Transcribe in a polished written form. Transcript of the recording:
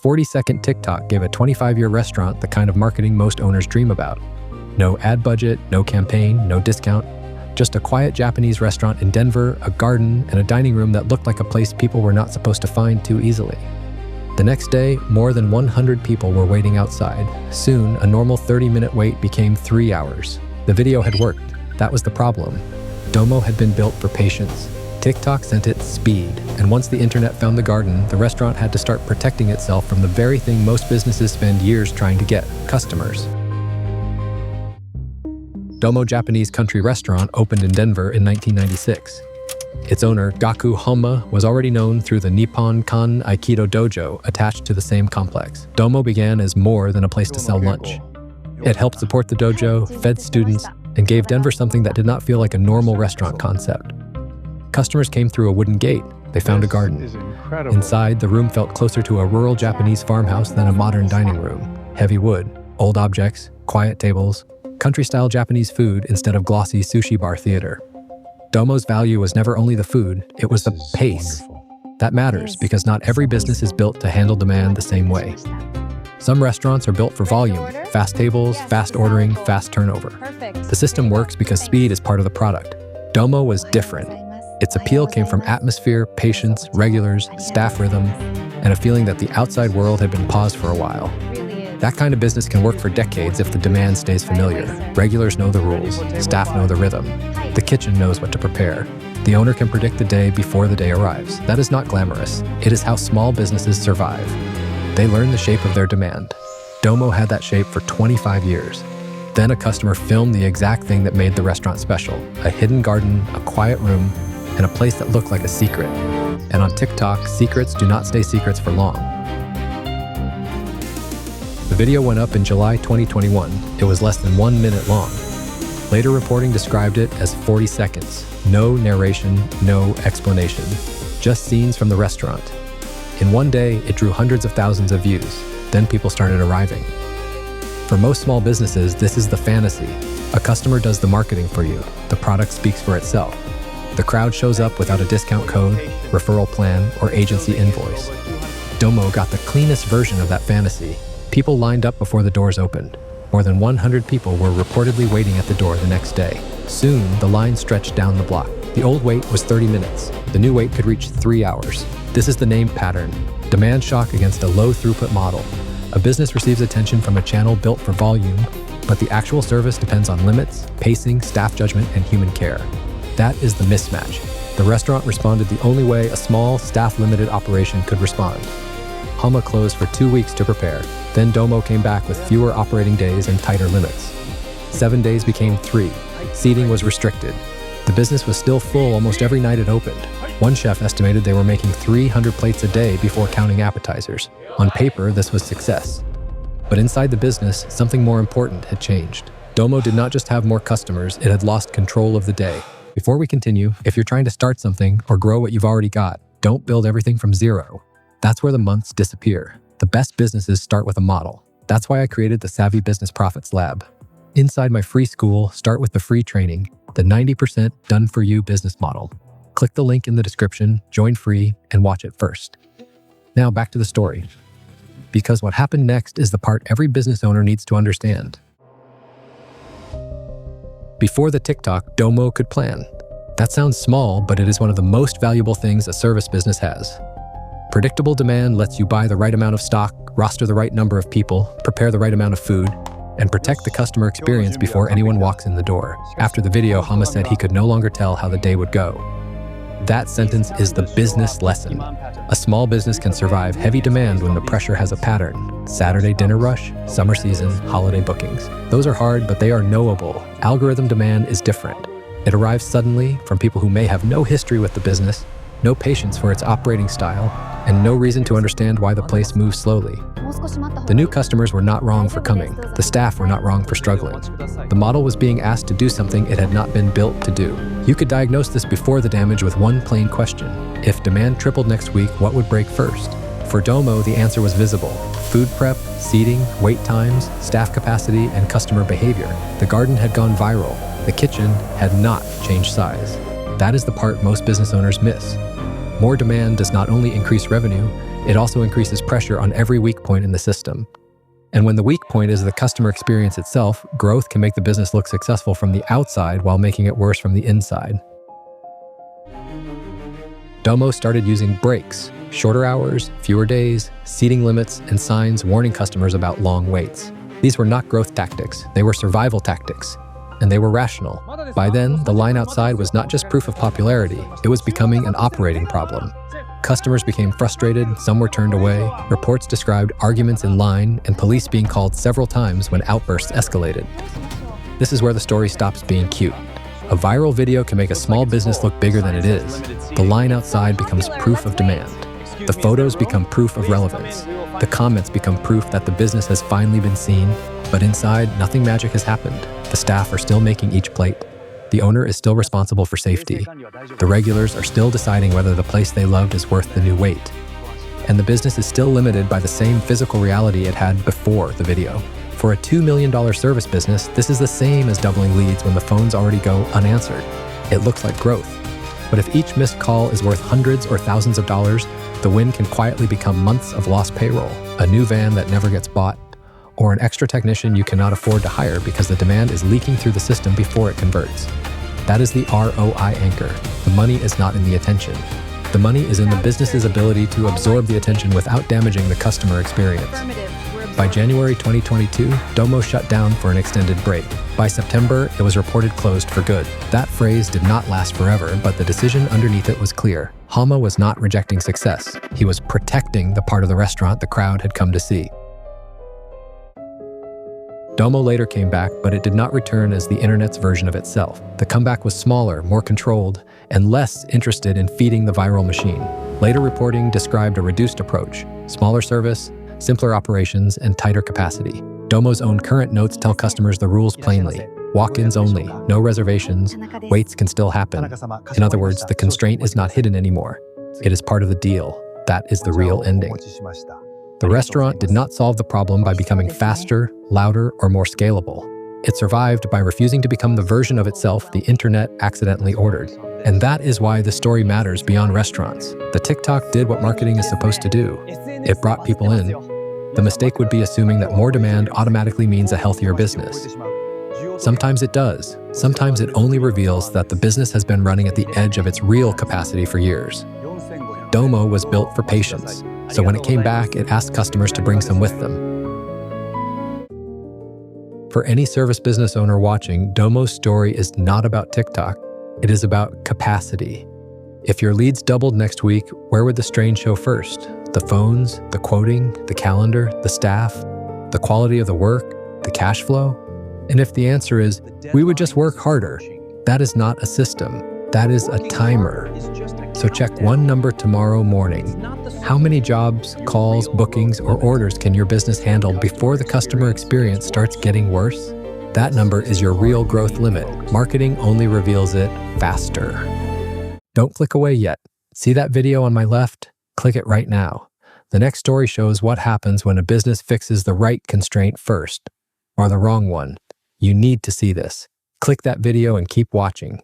40-second TikTok gave a 25-year restaurant the kind of marketing most owners dream about. No ad budget, no campaign, no discount. Just a quiet Japanese restaurant in Denver, a garden, and a dining room that looked like a place people were not supposed to find too easily. The next day, more than 100 people were waiting outside. Soon, a normal 30-minute wait became 3 hours. The video had worked. That was the problem. Domo had been built for patience. TikTok sent it speed, and once the internet found the garden, the restaurant had to start protecting itself from the very thing most businesses spend years trying to get: customers. Domo Japanese Country Restaurant opened in Denver in 1996. Its owner, Gaku Honma, was already known through the Nippon Kan Aikido Dojo attached to the same complex. Domo began as more than a place to sell lunch. It helped support the dojo, fed students, and gave Denver something that did not feel like a normal restaurant concept. Customers came through a wooden gate. They found a garden. Inside, the room felt closer to a rural Japanese farmhouse than a modern dining room. Heavy wood, old objects, quiet tables, country-style Japanese food instead of glossy sushi bar theater. Domo's value was never only the food, it was the pace. That matters because not every business is built to handle demand the same way. Some restaurants are built for volume, fast tables, fast ordering, fast turnover. The system works because speed is part of the product. Domo was different. Its appeal came from atmosphere, patience, regulars, staff rhythm, and a feeling that the outside world had been paused for a while. That kind of business can work for decades if the demand stays familiar. Regulars know the rules, staff know the rhythm. The kitchen knows what to prepare. The owner can predict the day before the day arrives. That is not glamorous. It is how small businesses survive. They learn the shape of their demand. Domo had that shape for 25 years. Then a customer filmed the exact thing that made the restaurant special: a hidden garden, a quiet room, and a place that looked like a secret. And on TikTok, secrets do not stay secrets for long. The video went up in July 2021. It was less than 1 minute long. Later reporting described it as 40 seconds. No narration, no explanation. Just scenes from the restaurant. In one day, it drew hundreds of thousands of views. Then people started arriving. For most small businesses, this is the fantasy. A customer does the marketing for you. The product speaks for itself. The crowd shows up without a discount code, referral plan, or agency invoice. Domo got the cleanest version of that fantasy. People lined up before the doors opened. More than 100 people were reportedly waiting at the door the next day. Soon, the line stretched down the block. The old wait was 30 minutes. The new wait could reach 3 hours. This is the name pattern: demand shock against a low throughput model. A business receives attention from a channel built for volume, but the actual service depends on limits, pacing, staff judgment, and human care. That is the mismatch. The restaurant responded the only way a small, staff-limited operation could respond. Honma closed for 2 weeks to prepare. Then Domo came back with fewer operating days and tighter limits. 7 days became 3. Seating was restricted. The business was still full almost every night it opened. One chef estimated they were making 300 plates a day before counting appetizers. On paper, this was success. But inside the business, something more important had changed. Domo did not just have more customers, it had lost control of the day. Before we continue, if you're trying to start something or grow what you've already got, don't build everything from zero. That's where the months disappear. The best businesses start with a model. That's why I created the Savvy Business Profits Lab. Inside my free school, start with the free training, the 90% done-for-you business model. Click the link in the description, join free, and watch it first. Now back to the story. Because what happened next is the part every business owner needs to understand. Before the TikTok, Domo could plan. That sounds small, but it is one of the most valuable things a service business has. Predictable demand lets you buy the right amount of stock, roster the right number of people, prepare the right amount of food, and protect the customer experience before anyone walks in the door. After the video, Honma said he could no longer tell how the day would go. That sentence is the business lesson. A small business can survive heavy demand when the pressure has a pattern. Saturday dinner rush, summer season, holiday bookings. Those are hard, but they are knowable. Algorithm demand is different. It arrives suddenly from people who may have no history with the business, no patience for its operating style, and no reason to understand why the place moves slowly. The new customers were not wrong for coming. The staff were not wrong for struggling. The model was being asked to do something it had not been built to do. You could diagnose this before the damage with one plain question. If demand tripled next week, what would break first? For Domo, the answer was visible. Food prep, seating, wait times, staff capacity, and customer behavior. The garden had gone viral. The kitchen had not changed size. That is the part most business owners miss. More demand does not only increase revenue, It also increases pressure on every weak point in the system. And when the weak point is the customer experience itself, growth can make the business look successful from the outside while making it worse from the inside. Domo started using breaks, shorter hours, fewer days, seating limits, and signs warning customers about long waits. These were not growth tactics, they were survival tactics, and they were rational. By then, the line outside was not just proof of popularity, it was becoming an operating problem. Customers became frustrated, some were turned away, reports described arguments in line, and police being called several times when outbursts escalated. This is where the story stops being cute. A viral video can make a small business look bigger than it is. The line outside becomes proof of demand. The photos become proof of relevance. The comments become proof that the business has finally been seen, but inside, nothing magic has happened. The staff are still making each plate. The owner is still responsible for safety. The regulars are still deciding whether the place they loved is worth the new wait. And the business is still limited by the same physical reality it had before the video. For a $2 million service business, this is the same as doubling leads when the phones already go unanswered. It looks like growth. But if each missed call is worth hundreds or thousands of dollars, the win can quietly become months of lost payroll, a new van that never gets bought, or an extra technician you cannot afford to hire because the demand is leaking through the system before it converts. That is the ROI anchor. The money is not in the attention. The money is in the business's ability to absorb the attention without damaging the customer experience. By January 2022, Domo shut down for an extended break. By September, it was reported closed for good. That phrase did not last forever, but the decision underneath it was clear. Hama was not rejecting success. He was protecting the part of the restaurant the crowd had come to see. Domo later came back, but it did not return as the internet's version of itself. The comeback was smaller, more controlled, and less interested in feeding the viral machine. Later reporting described a reduced approach, smaller service, simpler operations, and tighter capacity. Domo's own current notes tell customers the rules plainly. Walk-ins only, no reservations, waits can still happen. In other words, the constraint is not hidden anymore. It is part of the deal. That is the real ending. The restaurant did not solve the problem by becoming faster, louder, or more scalable. It survived by refusing to become the version of itself the internet accidentally ordered. And that is why the story matters beyond restaurants. The TikTok did what marketing is supposed to do. It brought people in. The mistake would be assuming that more demand automatically means a healthier business. Sometimes it does. Sometimes it only reveals that the business has been running at the edge of its real capacity for years. Domo was built for patience, so when it came back, it asked customers to bring some with them. For any service business owner watching, Domo's story is not about TikTok. It is about capacity. If your leads doubled next week, where would the strain show first? The phones, the quoting, the calendar, the staff, the quality of the work, the cash flow? And if the answer is, we would just work harder, that is not a system. That is a timer. So check one number tomorrow morning. How many jobs, calls, bookings, or orders can your business handle before the customer experience starts getting worse? That number is your real growth limit. Marketing only reveals it faster. Don't click away yet. See that video on my left? Click it right now. The next story shows what happens when a business fixes the right constraint first, or the wrong one. You need to see this. Click that video and keep watching.